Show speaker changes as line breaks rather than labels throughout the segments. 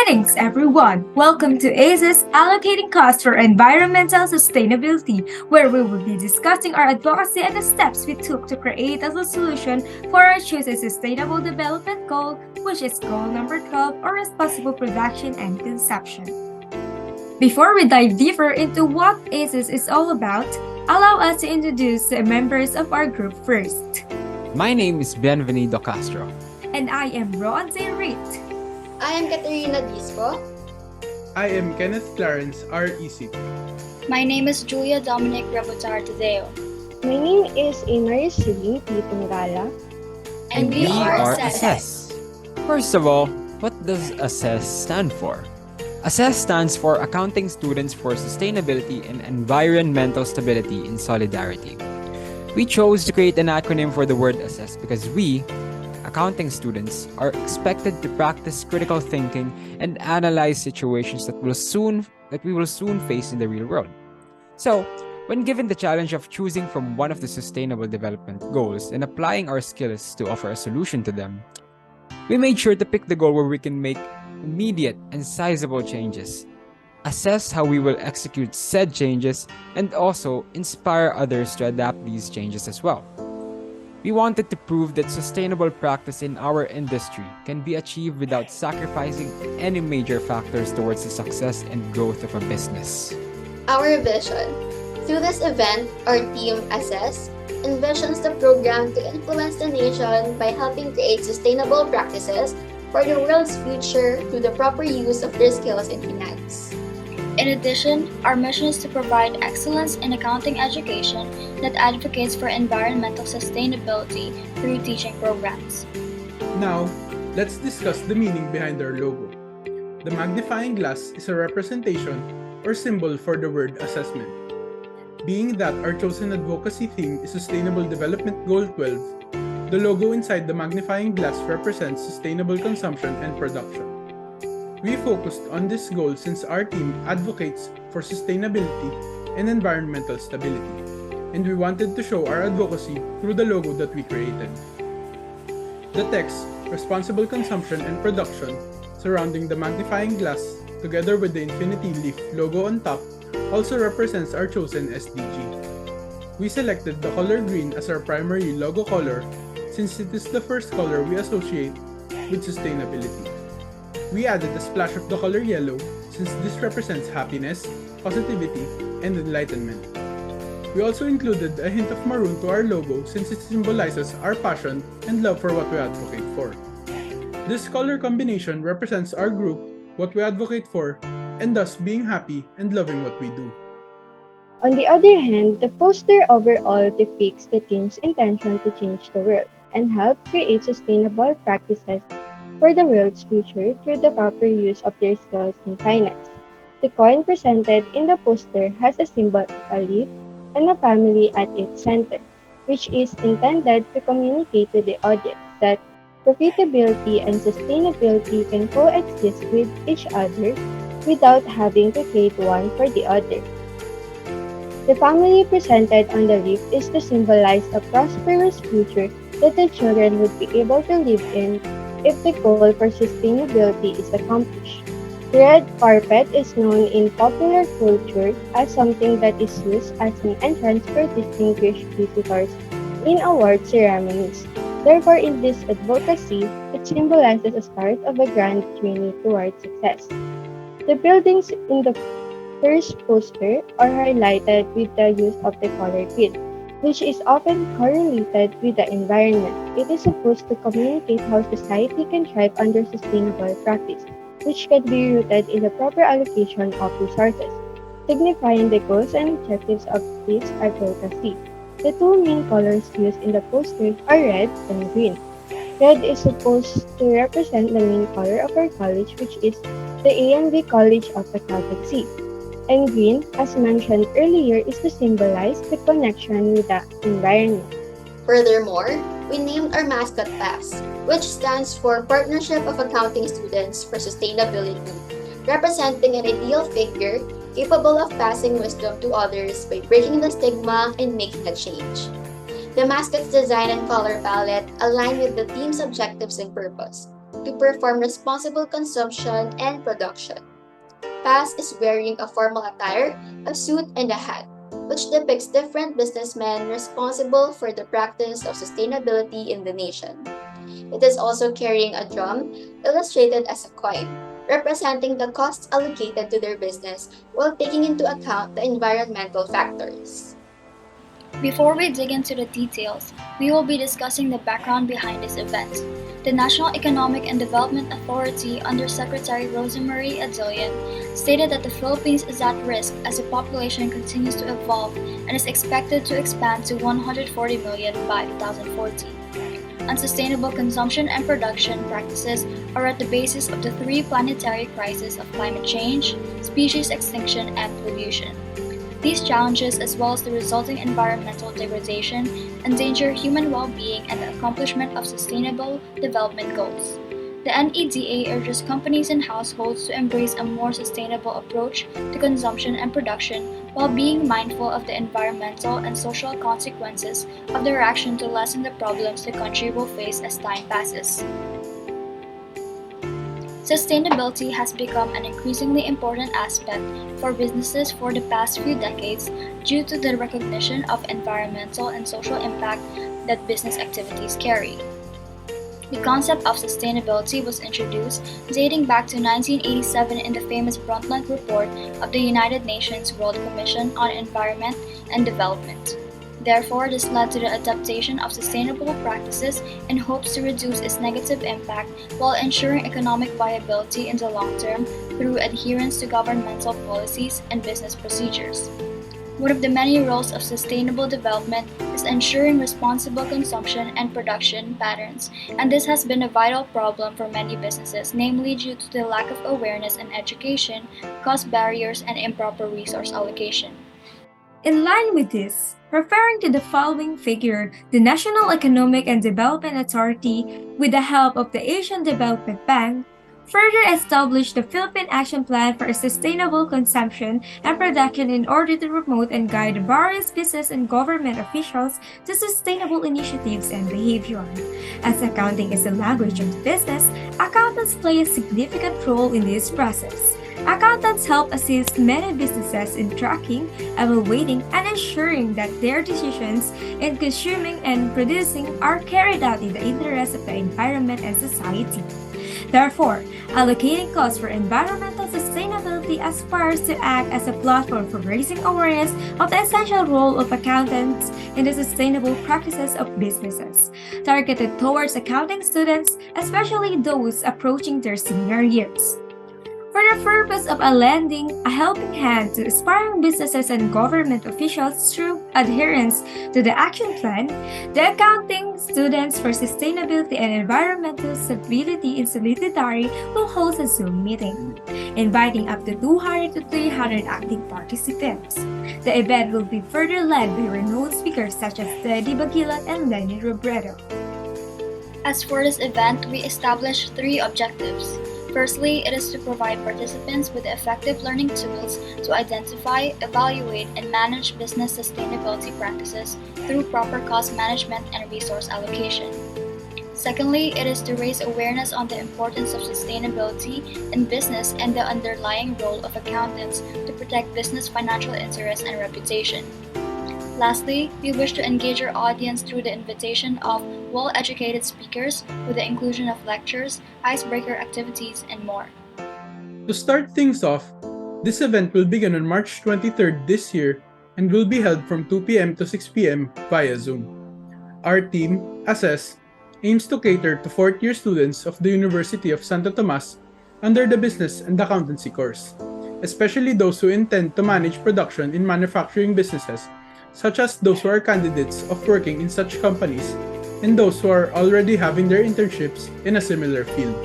Greetings, everyone! Welcome to ACES Allocating Costs for Environmental Sustainability, where we will be discussing our advocacy and the steps we took to create a solution for our chosen Sustainable Development Goal, which is goal number 12, or responsible production and consumption. Before we dive deeper into what ACES is all about, allow us to introduce the members of our group first.
My name is Bienvenido CASTRO.
And I am Roanne DAYRIT.
I am Katerina, DISPO.
I am Kenneth, Clarence, our ISIP.
My name is Julia Dominique TADEO.
My name is Aemariz, TUNGALA.
And we are ACES.
First of all, what does ACES stand for? ACES stands for Accounting Students for Sustainability and Environmental Stability in Solidarity. We chose to create an acronym for the word ACES because we, accounting students, are expected to practice critical thinking and analyze situations that we will soon face in the real world. So, when given the challenge of choosing from one of the sustainable development goals and applying our skills to offer a solution to them, we made sure to pick the goal where we can make immediate and sizable changes, assess how we will execute said changes, and also inspire others to adapt these changes as well. We wanted to prove that sustainable practice in our industry can be achieved without sacrificing any major factors towards the success and growth of a business.
Our vision. Through this event, our team, ACES, envisions the program to influence the nation by helping create sustainable practices for the world's future through the proper use of their skills in finance.
In addition, our mission is to provide excellence in accounting education that advocates for environmental sustainability through teaching programs.
Now, let's discuss the meaning behind our logo. The magnifying glass is a representation or symbol for the word assessment. Being that our chosen advocacy theme is Sustainable Development Goal 12, the logo inside the magnifying glass represents sustainable consumption and production. We focused on this goal since our team advocates for sustainability and environmental stability, and we wanted to show our advocacy through the logo that we created. The text, Responsible Consumption and Production, surrounding the magnifying glass, together with the infinity leaf logo on top, also represents our chosen SDG. We selected the color green as our primary logo color since it is the first color we associate with sustainability. We added a splash of the color yellow since this represents happiness, positivity, and enlightenment. We also included a hint of maroon to our logo since it symbolizes our passion and love for what we advocate for. This color combination represents our group, what we advocate for, and thus being happy and loving what we do.
On the other hand, the poster overall depicts the team's intention to change the world and help create sustainable practices for the world's future through the proper use of their skills in finance. The coin presented in the poster has a symbol of a leaf and a family at its center, which is intended to communicate to the audience that profitability and sustainability can coexist with each other without having to trade one for the other. The family presented on the leaf is to symbolize a prosperous future that the children would be able to live in if the goal for sustainability is accomplished. The red carpet is known in popular culture as something that is used as an entrance for distinguished visitors in award ceremonies. Therefore, in this advocacy, it symbolizes a start of a grand journey towards success. The buildings in the first poster are highlighted with the use of the color green, which is often correlated with the environment. It is supposed to communicate how society can thrive under sustainable practice, which can be rooted in the proper allocation of resources, signifying the goals and objectives of this advocacy. The two main colors used in the poster are red and green. Red is supposed to represent the main color of our college, which is the AMV College of Accountancy. And green, as mentioned earlier, is to symbolize the connection with the environment.
Furthermore, we named our mascot PAS, which stands for Partnership of Accounting Students for Sustainability, representing an ideal figure capable of passing wisdom to others by breaking the stigma and making a change. The mascot's design and color palette align with the team's objectives and purpose, to perform responsible consumption and production. Pass is wearing a formal attire, a suit, and a hat, which depicts different businessmen responsible for the practice of sustainability in the nation. It is also carrying a drum, illustrated as a coin, representing the costs allocated to their business while taking into account the environmental factors.
Before we dig into the details, we will be discussing the background behind this event. The National Economic and Development Authority under Secretary Rosemarie Adillion stated that the Philippines is at risk as the population continues to evolve and is expected to expand to 140 million by 2040. Unsustainable consumption and production practices are at the basis of the three planetary crises of climate change, species extinction, and pollution. These challenges, as well as the resulting environmental degradation, endanger human well-being and the accomplishment of sustainable development goals. The NEDA urges companies and households to embrace a more sustainable approach to consumption and production while being mindful of the environmental and social consequences of their action to lessen the problems the country will face as time passes. Sustainability has become an increasingly important aspect for businesses for the past few decades due to the recognition of environmental and social impact that business activities carry. The concept of sustainability was introduced dating back to 1987 in the famous Brundtland Report of the United Nations World Commission on Environment and Development. Therefore, this led to the adaptation of sustainable practices in hopes to reduce its negative impact while ensuring economic viability in the long term through adherence to governmental policies and business procedures. One of the many roles of sustainable development is ensuring responsible consumption and production patterns, and this has been a vital problem for many businesses, namely due to the lack of awareness and education, cost barriers, and improper resource allocation.
In line with this, referring to the following figure, the National Economic and Development Authority, with the help of the Asian Development Bank, further established the Philippine Action Plan for Sustainable Consumption and Production in order to promote and guide various business and government officials to sustainable initiatives and behavior. As accounting is the language of business, accountants play a significant role in this process. Accountants help assist many businesses in tracking, evaluating, and ensuring that their decisions in consuming and producing are carried out in the interest of the environment and society. Therefore, allocating costs for environmental sustainability aspires to act as a platform for raising awareness of the essential role of accountants in the sustainable practices of businesses, targeted towards accounting students, especially those approaching their senior years. For the purpose of lending a helping hand to aspiring businesses and government officials through adherence to the action plan, the Accounting Students for Sustainability and Environmental Stability in Solidarity will host a Zoom meeting, inviting up to 200 to 300 active participants. The event will be further led by renowned speakers such as Teddy Bagilan and Lenny Robredo.
As for this event, we established three objectives. Firstly, it is to provide participants with effective learning tools to identify, evaluate, and manage business sustainability practices through proper cost management and resource allocation. Secondly, it is to raise awareness on the importance of sustainability in business and the underlying role of accountants to protect business financial interests and reputation. Lastly, we wish to engage our audience through the invitation of well-educated speakers with the inclusion of lectures, icebreaker activities, and more.
To start things off, this event will begin on March 23rd this year and will be held from 2 p.m. to 6 p.m. via Zoom. Our team, ACES, aims to cater to fourth-year students of the University of Santo Tomas under the Business and Accountancy course, especially those who intend to manage production in manufacturing businesses, such as those who are candidates of working in such companies and those who are already having their internships in a similar field.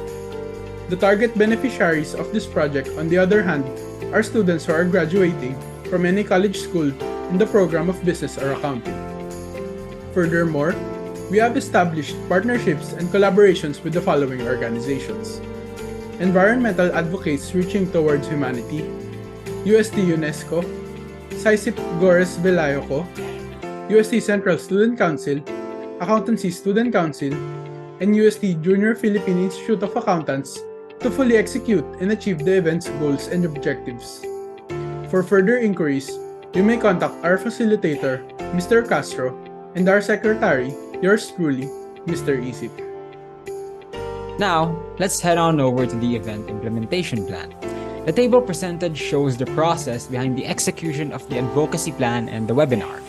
The target beneficiaries of this project, on the other hand, are students who are graduating from any college school in the program of business or accounting. Furthermore, we have established partnerships and collaborations with the following organizations: Environmental Advocates Reaching Towards Humanity, UST UNESCO, ISIP Gores Velayoco, UST Central Student Council, Accountancy Student Council, and UST Junior Philippine Institute of Accountants to fully execute and achieve the event's goals and objectives. For further inquiries, you may contact our facilitator, Mr. Castro, and our secretary, yours truly, Mr. ISIP.
Now, let's head on over to the event implementation plan. The table presented shows the process behind the execution of the advocacy plan and the webinar,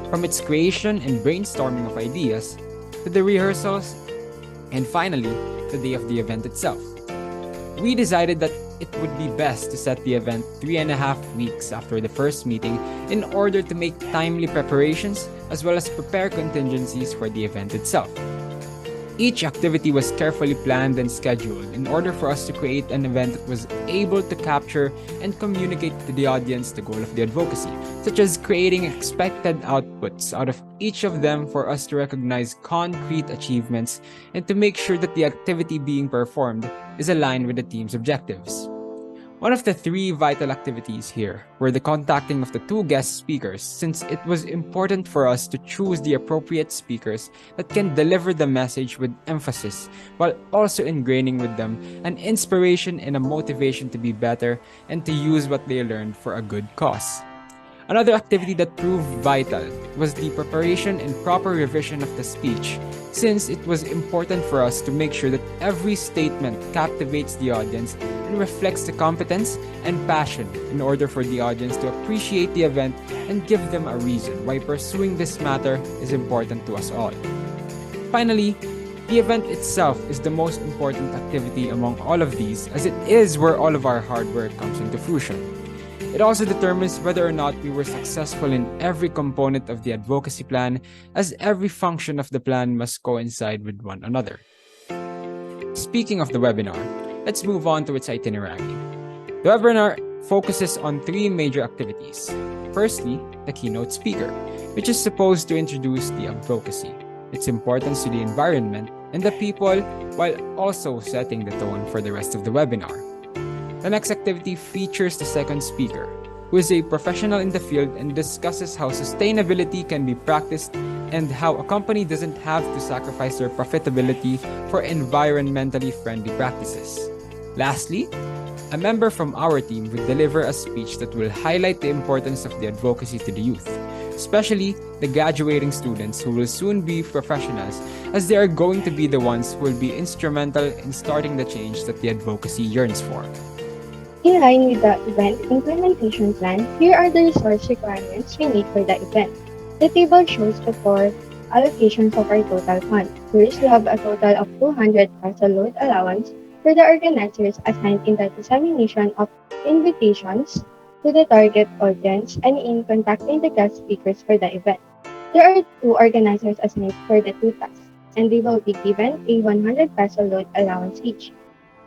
from its creation and brainstorming of ideas, to the rehearsals, and finally, the day of the event itself. We decided that it would be best to set the event 3.5 weeks after the first meeting in order to make timely preparations as well as prepare contingencies for the event itself. Each activity was carefully planned and scheduled in order for us to create an event that was able to capture and communicate to the audience the goal of the advocacy, such as creating expected outputs out of each of them for us to recognize concrete achievements and to make sure that the activity being performed is aligned with the team's objectives. One of the 3 vital activities here were the contacting of the 2 guest speakers, since it was important for us to choose the appropriate speakers that can deliver the message with emphasis, while also ingraining with them an inspiration and a motivation to be better and to use what they learned for a good cause. Another activity that proved vital was the preparation and proper revision of the speech, since it was important for us to make sure that every statement captivates the audience and reflects the competence and passion in order for the audience to appreciate the event and give them a reason why pursuing this matter is important to us all. Finally, the event itself is the most important activity among all of these, as it is where all of our hard work comes into fruition. It also determines whether or not we were successful in every component of the advocacy plan, as every function of the plan must coincide with one another. Speaking of the webinar, let's move on to its itinerary. The webinar focuses on 3 major activities. Firstly, the keynote speaker, which is supposed to introduce the advocacy, its importance to the environment and the people, while also setting the tone for the rest of the webinar. The next activity features the second speaker, who is a professional in the field and discusses how sustainability can be practiced and how a company doesn't have to sacrifice their profitability for environmentally friendly practices. Lastly, a member from our team will deliver a speech that will highlight the importance of the advocacy to the youth, especially the graduating students who will soon be professionals, as they are going to be the ones who will be instrumental in starting the change that the advocacy yearns for.
In line with the event implementation plan, here are the resource requirements we need for the event. The table shows the 4 allocations of our total fund. First, we have a total of 200 peso load allowance for the organizers assigned in the dissemination of invitations to the target audience and in contacting the guest speakers for the event. There are 2 organizers assigned for the 2 tasks, and they will be given a 100 peso load allowance each.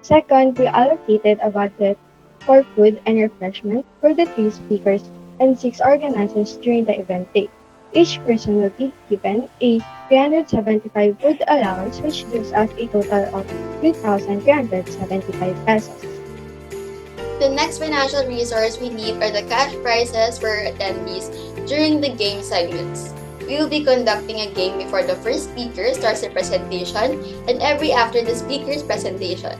Second, we allocated a budget for food and refreshment for the 3 speakers and 6 organizers during the event day. Each person will be given a 375 food allowance, which gives us a total of 3,375 pesos.
The next financial resource we need are the cash prizes for attendees during the game segments. We will be conducting a game before the first speaker starts the presentation and every after the speaker's presentation.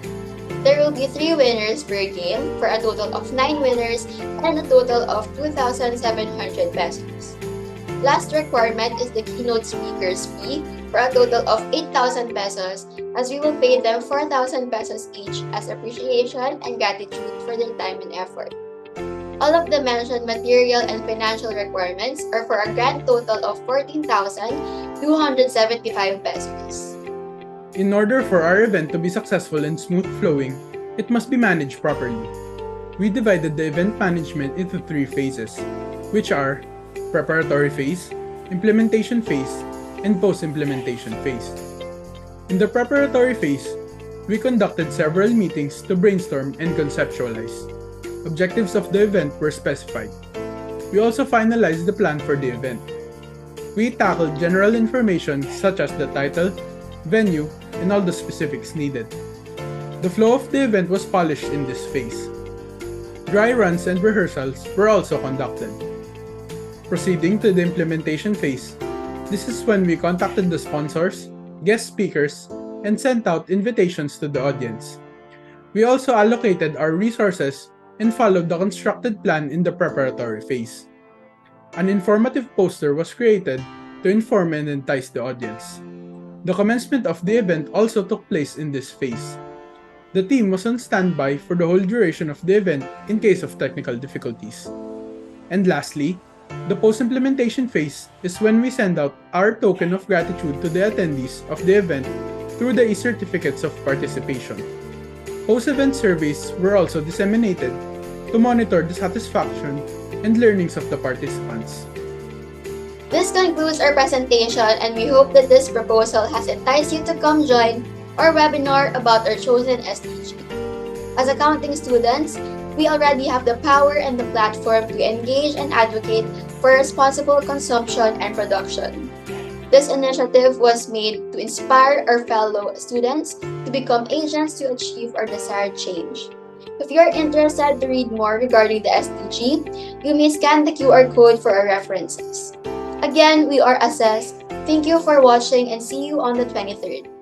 There will be 3 winners per game for a total of 9 winners and a total of 2,700 pesos. Last requirement is the keynote speaker's fee for a total of 8,000 pesos, as we will pay them 4,000 pesos each as appreciation and gratitude for their time and effort. All of the mentioned material and financial requirements are for a grand total of 14,275 pesos.
In order for our event to be successful and smooth flowing, it must be managed properly. We divided the event management into 3 phases, which are preparatory phase, implementation phase, and post-implementation phase. In the preparatory phase, we conducted several meetings to brainstorm and conceptualize. Objectives of the event were specified. We also finalized the plan for the event. We tackled general information such as the title, venue, and all the specifics needed. The flow of the event was polished in this phase. Dry runs and rehearsals were also conducted. Proceeding to the implementation phase, this is when we contacted the sponsors, guest speakers, and sent out invitations to the audience. We also allocated our resources and followed the constructed plan in the preparatory phase. An informative poster was created to inform and entice the audience. The commencement of the event also took place in this phase. The team was on standby for the whole duration of the event in case of technical difficulties. And lastly, the post-implementation phase is when we send out our token of gratitude to the attendees of the event through the e-certificates of participation. Post-event surveys were also disseminated to monitor the satisfaction and learnings of the participants.
This concludes our presentation, and we hope that this proposal has enticed you to come join our webinar about our chosen SDG. As accounting students, we already have the power and the platform to engage and advocate for responsible consumption and production. This initiative was made to inspire our fellow students to become agents to achieve our desired change. If you are interested to read more regarding the SDG, you may scan the QR code for our references. Again, we are ACES. Thank you for watching and see you on the 23rd.